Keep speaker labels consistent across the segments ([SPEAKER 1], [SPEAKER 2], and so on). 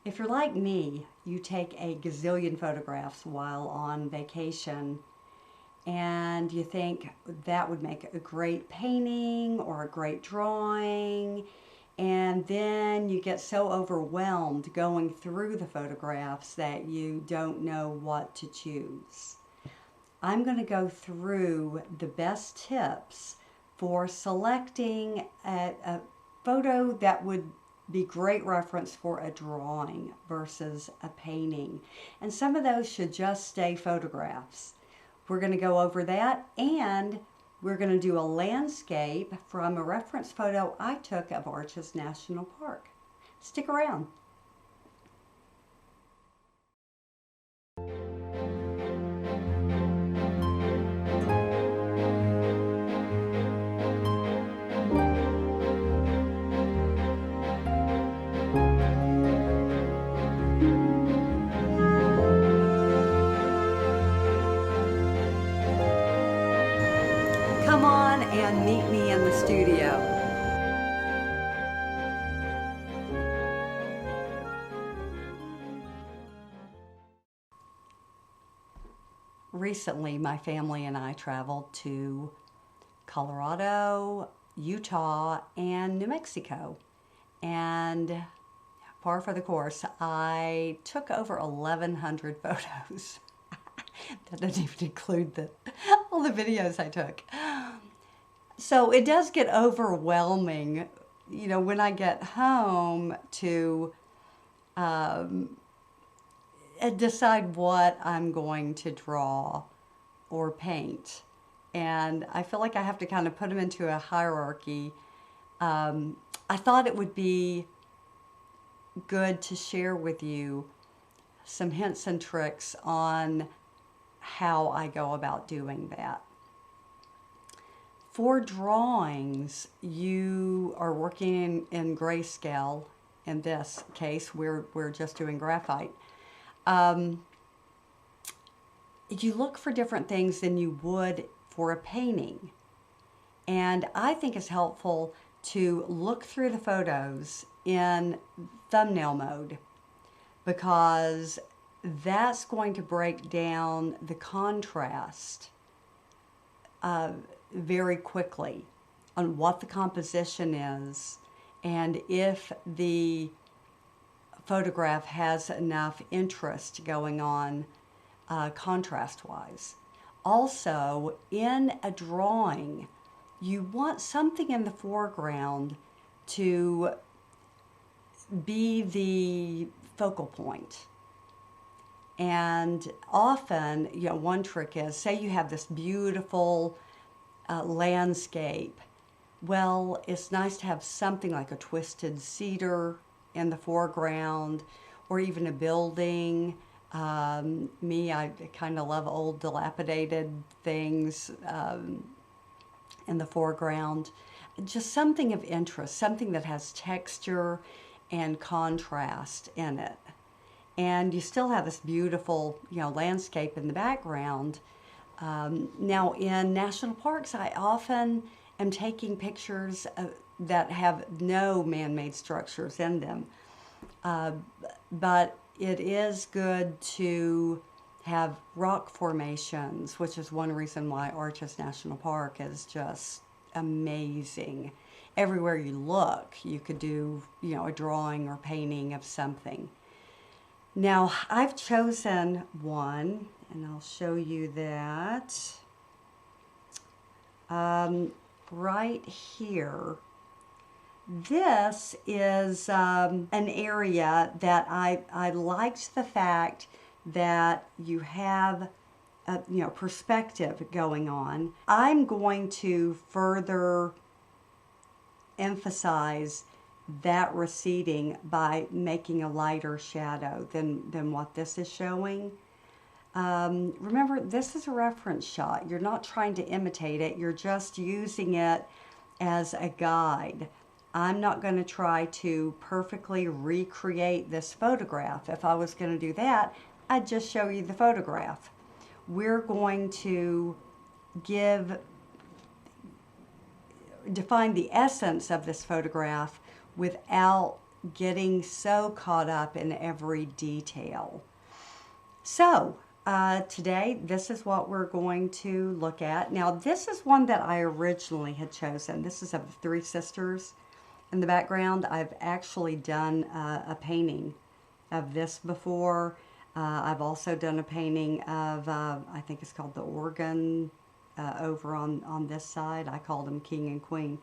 [SPEAKER 1] If you're like me, you take a gazillion photographs while on vacation and you think that would make a great painting or a great drawing, and then you get so overwhelmed going through the photographs that you don't know what to choose. I'm going to go through the best tips for selecting a photo that would be great reference for a drawing versus a painting. And some of those should just stay photographs. We're going to go over that, and we're going to do a landscape from a reference photo I took of Arches National Park. Stick around. Come on and meet me in the studio. Recently, my family and I traveled to Colorado, Utah, and New Mexico. And par for the course, I took over 1,100 photos. That doesn't even include all the videos I took. So it does get overwhelming, you know, when I get home to decide what I'm going to draw or paint. And I feel like I have to kind of put them into a hierarchy. I thought it would be good to share with you some hints and tricks on how I go about doing that. For drawings, you are working in grayscale. In this case, we're just doing graphite. You look for different things than you would for a painting. And I think it's helpful to look through the photos in thumbnail mode, because that's going to break down the contrast very quickly on what the composition is and if the photograph has enough interest going on contrast-wise. Also, in a drawing, you want something in the foreground to be the focal point. And often, you know, one trick is, say you have this beautiful landscape. Well, it's nice to have something like a twisted cedar in the foreground, or even a building. I kind of love old dilapidated things in the foreground. Just something of interest, something that has texture and contrast in it. And you still have this beautiful, you know, landscape in the background. Now in national parks, I often am taking pictures that have no man-made structures in them. But it is good to have rock formations, which is one reason why Arches National Park is just amazing. Everywhere you look, you could do, you know, a drawing or painting of something. Now, I've chosen one, and I'll show you that. Right here. This is an area that I liked the fact that you have you know, perspective going on. I'm going to further emphasize that receding by making a lighter shadow than what this is showing. Remember, this is a reference shot. You're not trying to imitate it. You're just using it as a guide. I'm not going to try to perfectly recreate this photograph. If I was going to do that, I'd just show you the photograph. We're going to define the essence of this photograph without getting so caught up in every detail. So today, this is what we're going to look at. Now, this is one that I originally had chosen. This is of the Three Sisters in the background. I've actually done a painting of this before. I've also done a painting of, I think it's called the Organ, over on this side. I call them King and Queen.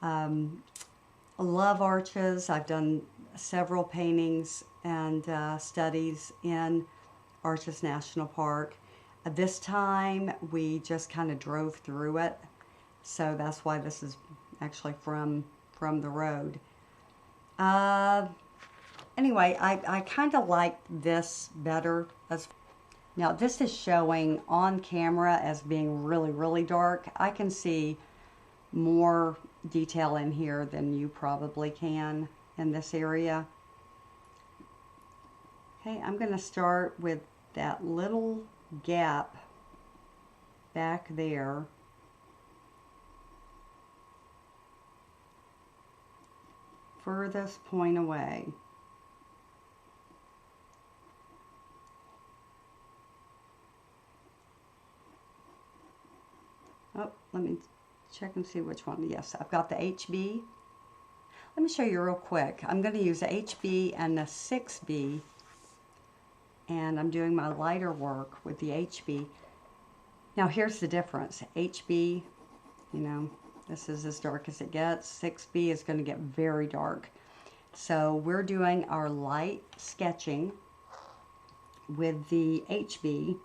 [SPEAKER 1] I love arches. I've done several paintings and studies in Arches National Park. This time we just kind of drove through it, so that's why this is actually from the road. Anyway, I kind of like this better. Now this is showing on camera as being really, really dark. I can see more detail in here than you probably can in this area. Okay, I'm going to start with that little gap back there. Furthest point away. Oh, let me check and see which one. Yes, I've got the HB. Let me show you real quick. I'm going to use the HB and the 6B, and I'm doing my lighter work with the HB. Now here's the difference. HB, you know, this is as dark as it gets. 6B is going to get very dark. So we're doing our light sketching with the HB.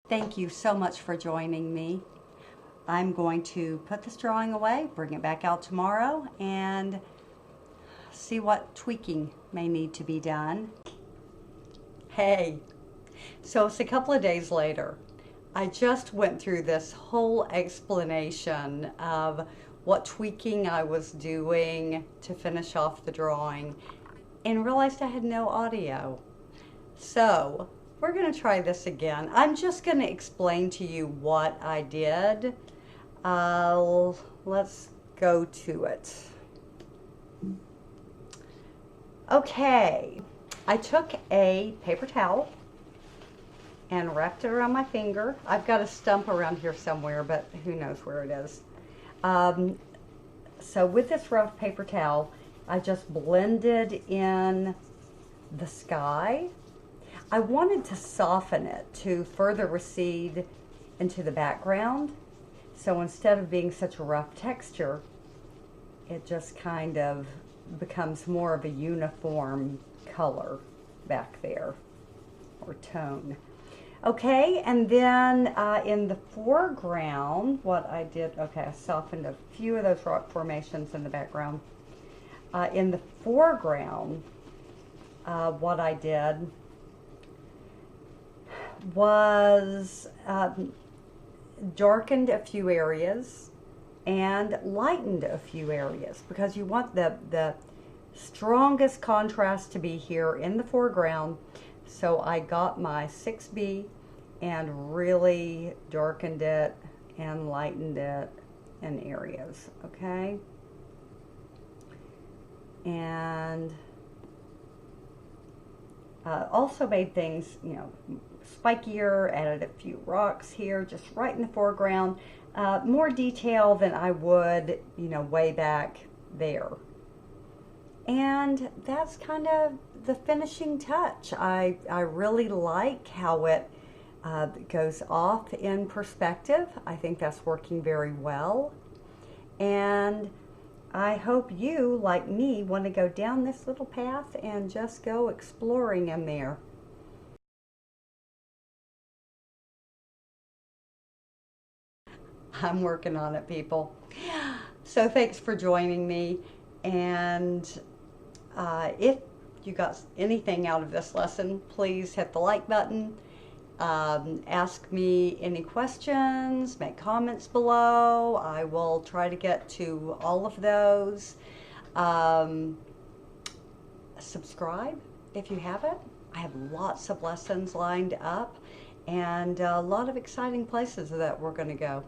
[SPEAKER 1] Thank you so much for joining me. I'm going to put this drawing away, bring it back out tomorrow, and see what tweaking may need to be done. Hey, so it's a couple of days later. I just went through this whole explanation of what tweaking I was doing to finish off the drawing and realized I had no audio. So we're going to try this again. I'm just going to explain to you what I did. Let's go to it. Okay, I took a paper towel and wrapped it around my finger. I've got a stump around here somewhere, but who knows where it is. So with this rough paper towel, I just blended in the sky. I wanted to soften it to further recede into the background. So instead of being such a rough texture, it just kind of becomes more of a uniform color back there, or tone. Okay, and then in the foreground, what I did, okay, I softened a few of those rock formations in the background. In the foreground, what I did was darkened a few areas and lightened a few areas, because you want the strongest contrast to be here in the foreground. So I got my 6B and really darkened it and lightened it in areas, okay? And also made things, you know, spikier, added a few rocks here, just right in the foreground. More detail than I would, you know, way back there. And that's kind of the finishing touch. I really like how it goes off in perspective. I think that's working very well. And I hope you, like me, want to go down this little path and just go exploring in there. I'm working on it, people. So thanks for joining me. And if you got anything out of this lesson, please hit the like button. Ask me any questions, make comments below. I will try to get to all of those. Subscribe if you haven't. I have lots of lessons lined up and a lot of exciting places that we're going to go.